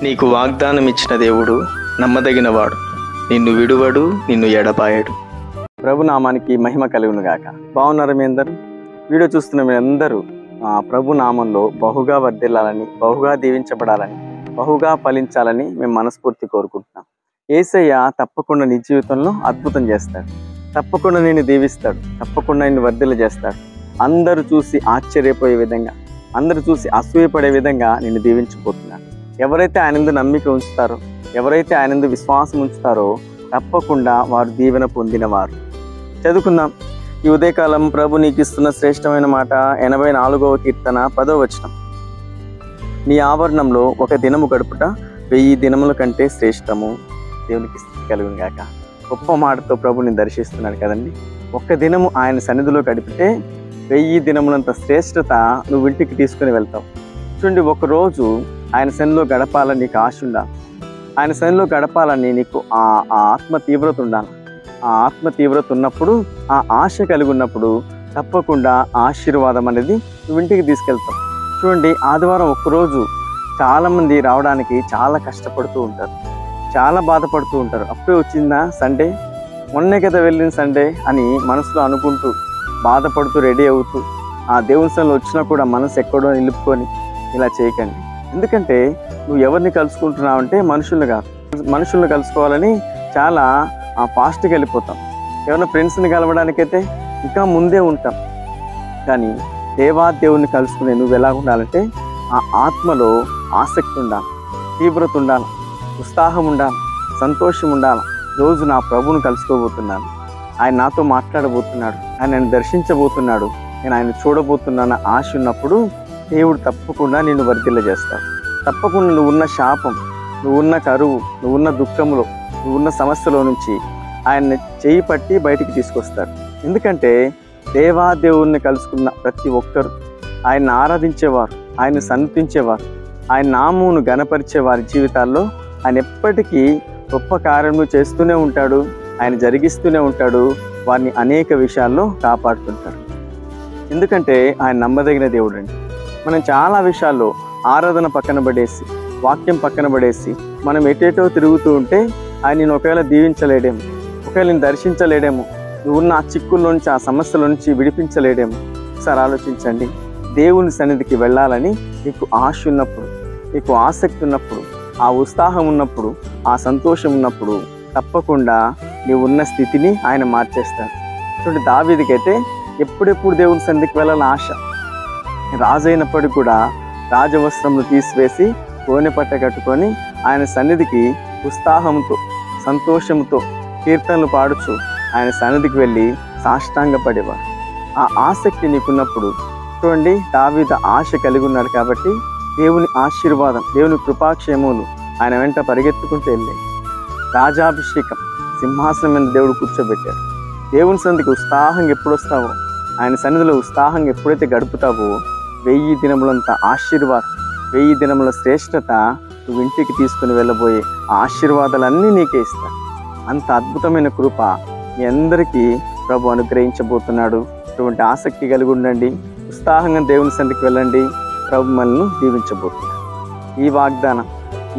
నీకు వాగ్దానం ఇచ్చిన దేవుడు నమ్మదగినవాడు, నిన్ను విడువడు, నిన్ను ఎడబాయడు. ప్రభు నామానికి మహిమ కలుగును గాక. బాగున్నారు మీ అందరూ? వీడియో చూస్తున్న మీ అందరూ ప్రభు నామంలో బహుగా వర్ధిల్లాలని, బహుగా దీవించబడాలని, బహుగా ఫలించాలని మేము మనస్ఫూర్తి కోరుకుంటున్నాం. యేసయ్య తప్పకుండా నీ జీవితంలో అద్భుతం చేస్తాడు, తప్పకుండా నిన్ను దీవిస్తాడు, తప్పకుండా నిన్ను వర్ధిల్ల చేస్తాడు. అందరూ చూసి ఆశ్చర్యపోయే విధంగా, అందరూ చూసి అసూయపడే విధంగా నిన్ను దీవించబోతున్నాడు. ఎవరైతే ఆయనందు నమ్మిక ఉంచుతారో, ఎవరైతే ఆయనందు విశ్వాసం ఉంచుతారో తప్పకుండా వారు దీవెన పొందినవారు. చదువుకుందాం. ఈ ఉదయకాలం ప్రభు నీకు ఇస్తున్న శ్రేష్టమైన మాట 84వ కీర్తన 10వ వచనం. నీ ఆవరణంలో ఒక దినము గడుపుట 1000 దినముల కంటే శ్రేష్టము. దేవునికి కలుగును గాక. గొప్ప మాటతో ప్రభుని దర్శిస్తున్నాడు కదండి. ఒక్క దినము ఆయన సన్నిధిలో గడిపితే 1000 దినములంత శ్రేష్టత నువ్వు ఇంటికి తీసుకుని వెళ్తావు. చూడండి, ఒకరోజు ఆయన సన్నిధిలో గడపాలని నీకు ఆశ ఉండాలి. ఆయన సన్నిధిలో గడపాలని నీకు ఆ ఆత్మ తీవ్రత ఉండాలి. ఆ ఆత్మ తీవ్రత ఉన్నప్పుడు, ఆ ఆశ కలిగి ఉన్నప్పుడు తప్పకుండా ఆశీర్వాదం అనేది నువ్వు ఇంటికి తీసుకెళ్తావు. చూడండి, ఆదివారం ఒక్కరోజు చాలామంది రావడానికి చాలా కష్టపడుతూ ఉంటారు, చాలా బాధపడుతూ ఉంటారు. అప్పుడే వచ్చిందా సండే, మొన్నే కదా వెళ్ళిన సండే అని మనసులో అనుకుంటూ బాధపడుతూ రెడీ అవుతూ ఆ దేవుని సన్నిధిలో వచ్చినా కూడా మనసు ఎక్కడో నిలుపుకొని ఇలా చేయకండి. ఎందుకంటే నువ్వు ఎవరిని కలుసుకుంటున్నావు అంటే మనుషులను కలుసుకోవాలని చాలా ఫాస్ట్గా వెళ్ళిపోతాం. ఎవరైనా ఫ్రెండ్స్ని కలవడానికైతే ఇంకా ముందే ఉంటాం. కానీ దేవుణ్ణి కలుసుకునే నువ్వు ఎలా ఉండాలంటే ఆ ఆత్మలో ఆసక్తి ఉండాలి, తీవ్రత ఉండాలి, ఉత్సాహం ఉండాలి, సంతోషం ఉండాలి. రోజు నా ప్రభువును కలుసుకోబోతున్నాను, ఆయన నాతో మాట్లాడబోతున్నాడు, ఆయన నన్ను దర్శించబోతున్నాడు, నేను ఆయన చూడబోతున్నాను ఆశ ఉన్నప్పుడు దేవుడు తప్పకుండా నిన్ను వర్ధిల్ల చేస్తాడు. తప్పకుండా నువ్వున్న శాపం, నువ్వున్న కరువు, నువ్వున్న దుఃఖంలో, నువ్వున్న సమస్యలో నుంచి ఆయన్ని చేయి పట్టి బయటికి తీసుకొస్తాడు. ఎందుకంటే దేవుణ్ణి కలుసుకున్న ప్రతి ఒక్కరు, ఆయన్ని ఆరాధించేవారు, ఆయన్ని సన్నతించేవారు, ఆయన నామమును గణపరిచే వారి జీవితాల్లో ఆయన ఎప్పటికీ గొప్ప కార్యము చేస్తూనే ఉంటాడు, ఆయన జరిగిస్తూనే ఉంటాడు, వారిని అనేక విషయాల్లో కాపాడుతుంటాడు. ఎందుకంటే ఆయన నమ్మదగిన దేవుడు అండి. మనం చాలా విషయాల్లో ఆరాధన పక్కన పడేసి, వాక్యం పక్కన పడేసి మనం ఎటేటో తిరుగుతూ ఉంటే ఆయన నేను ఒకవేళ దీవించలేడేమో, ఒకవేళ నేను దర్శించలేడేమో, నువ్వున్న ఆ చిక్కుల నుంచి, ఆ సమస్యల నుంచి విడిపించలేడేమో. ఒకసారి ఆలోచించండి. దేవుని సన్నిధికి వెళ్ళాలని నీకు ఆశ ఉన్నప్పుడు, నీకు ఆసక్తి ఉన్నప్పుడు, ఆ ఉత్సాహం ఉన్నప్పుడు, ఆ సంతోషం ఉన్నప్పుడు తప్పకుండా నీవు ఉన్న స్థితిని ఆయన మార్చేస్తాడు. చూడండి, దావీదుకైతే ఎప్పుడెప్పుడు దేవుని సన్నిధికి వెళ్ళాలని ఆశ. రాజు అయినప్పటికీ కూడా రాజవస్త్రములు తీసివేసి గోనె పట్ట కట్టుకొని ఆయన సన్నిధికి ఉత్సాహంతో, సంతోషంతో కీర్తనలు పాడుచు ఆయన సన్నిధికి వెళ్ళి సాష్టాంగపడేవారు. ఆ ఆసక్తి నీకున్నప్పుడు చూడండి, దావీదు ఆశ కలిగి ఉన్నాడు కాబట్టి దేవుని ఆశీర్వాదం, దేవుని కృపాక్షేమములు ఆయన వెంట పరిగెత్తుకుంటూ వెళ్ళాయి. రాజాభిషేకం, సింహాసనం మీద దేవుడు కూర్చోబెట్టాడు. దేవుని సన్నిధికి ఉత్సాహంగా ఎప్పుడు వస్తావో, ఆయన సన్నిధిలో ఉత్సాహంగా ఎప్పుడైతే గడుపుతావో 1000 దినములంత ఆశీర్వాదం, 1000 దినముల శ్రేష్టత నువ్వు ఇంటికి తీసుకుని వెళ్ళబోయే ఆశీర్వాదాలన్నీ నీకే ఇస్తాడు. అంత అద్భుతమైన కృప మీ అందరికీ ప్రభు అనుగ్రహించబోతున్నాడు. అటువంటి ఆసక్తి కలిగి ఉండండి, ఉత్సాహంగా దేవుని సన్నిధికి వెళ్ళండి, ప్రభు మనల్ని దీవించబోతున్నాడు. ఈ వాగ్దానం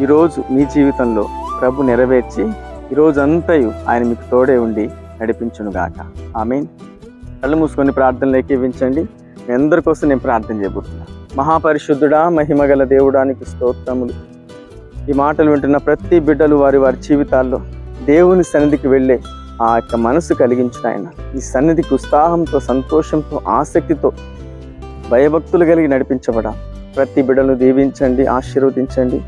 ఈరోజు మీ జీవితంలో ప్రభు నెరవేర్చి ఈరోజు అంతయు ఆయన మీకు తోడే ఉండి నడిపించునుగాక. ఆమేన్. కళ్ళు మూసుకొని ప్రార్థనలు ఏకీవించండి. మీ అందరి కోసం నేను ప్రార్థన చేయబోతున్నాను. మహాపరిశుద్ధుడా, మహిమగల దేవుడానికి స్తోత్రములు. ఈ మాటలు వింటున్న ప్రతి బిడ్డలు వారి జీవితాల్లో దేవుని సన్నిధికి వెళ్ళే ఆ యొక్క మనసు కలిగించిన ఆయన ఈ సన్నిధికి ఉత్సాహంతో, సంతోషంతో, ఆసక్తితో, భయభక్తులు కలిగి నడిపించబడాలి. ప్రతి బిడ్డలను దీవించండి, ఆశీర్వదించండి.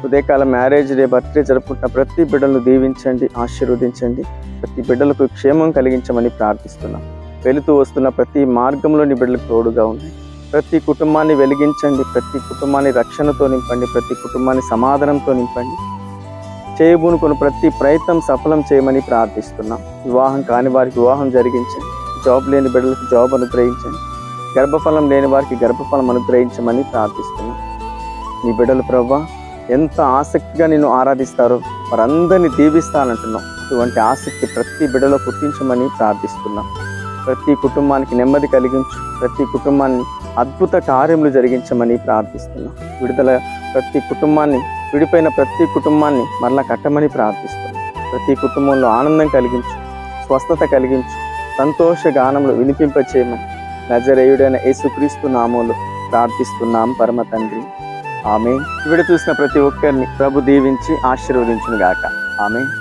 ఉదయకాలం మ్యారేజ్ డే, బర్త్డే జరుపుకుంటున్న ప్రతి బిడ్డలను దీవించండి, ఆశీర్వదించండి. ప్రతి బిడ్డలకు క్షేమం కలిగించమని ప్రార్థిస్తున్నాం. వెళుతూ వస్తున్న ప్రతి మార్గంలోని బిడ్డలకు తోడుగా ఉంది. ప్రతి కుటుంబాన్ని వెలిగించండి, ప్రతి కుటుంబాన్ని రక్షణతో నింపండి, ప్రతి కుటుంబాన్ని సమాధానంతో నింపండి. చేయబూనుకొని ప్రతి ప్రయత్నం సఫలం చేయమని ప్రార్థిస్తున్నాం. వివాహం కాని వారికి వివాహం జరిగించండి, జాబ్ లేని బిడ్డలకు జాబ్ అనుగ్రహించండి, గర్భఫలం లేని వారికి గర్భఫలం అనుగ్రహించమని ప్రార్థిస్తున్నాం. నీ బిడ్డలు ప్రభువా ఎంత ఆసక్తిగా నిన్ను ఆరాధిస్తారో వారందరినీ దీవిస్తానంటున్నాం. అటువంటి ఆసక్తి ప్రతి బిడ్డలో పుట్టించమని ప్రార్థిస్తున్నాం. ప్రతి కుటుంబానికి నెమ్మది కలిగించు. ప్రతి కుటుంబాన్ని అద్భుత కార్యములు జరిగించమని ప్రార్థిస్తున్నాం. విడుదల ప్రతి కుటుంబాన్ని, విడిపోయిన ప్రతి కుటుంబాన్ని మరలా కట్టమని ప్రార్థిస్తున్నాం. ప్రతి కుటుంబంలో ఆనందం కలిగించు, స్వస్థత కలిగించు, సంతోష గానములు వినిపింపచేయమని నజరేయుడైన యేసుక్రీస్తు నామములో ప్రార్థిస్తున్నాం పరమ తండ్రి. ఆమేన్. వీడియో చూసిన ప్రతి ఒక్కరిని ప్రభు దీవించి ఆశీర్వదించును గాక. ఆమేన్.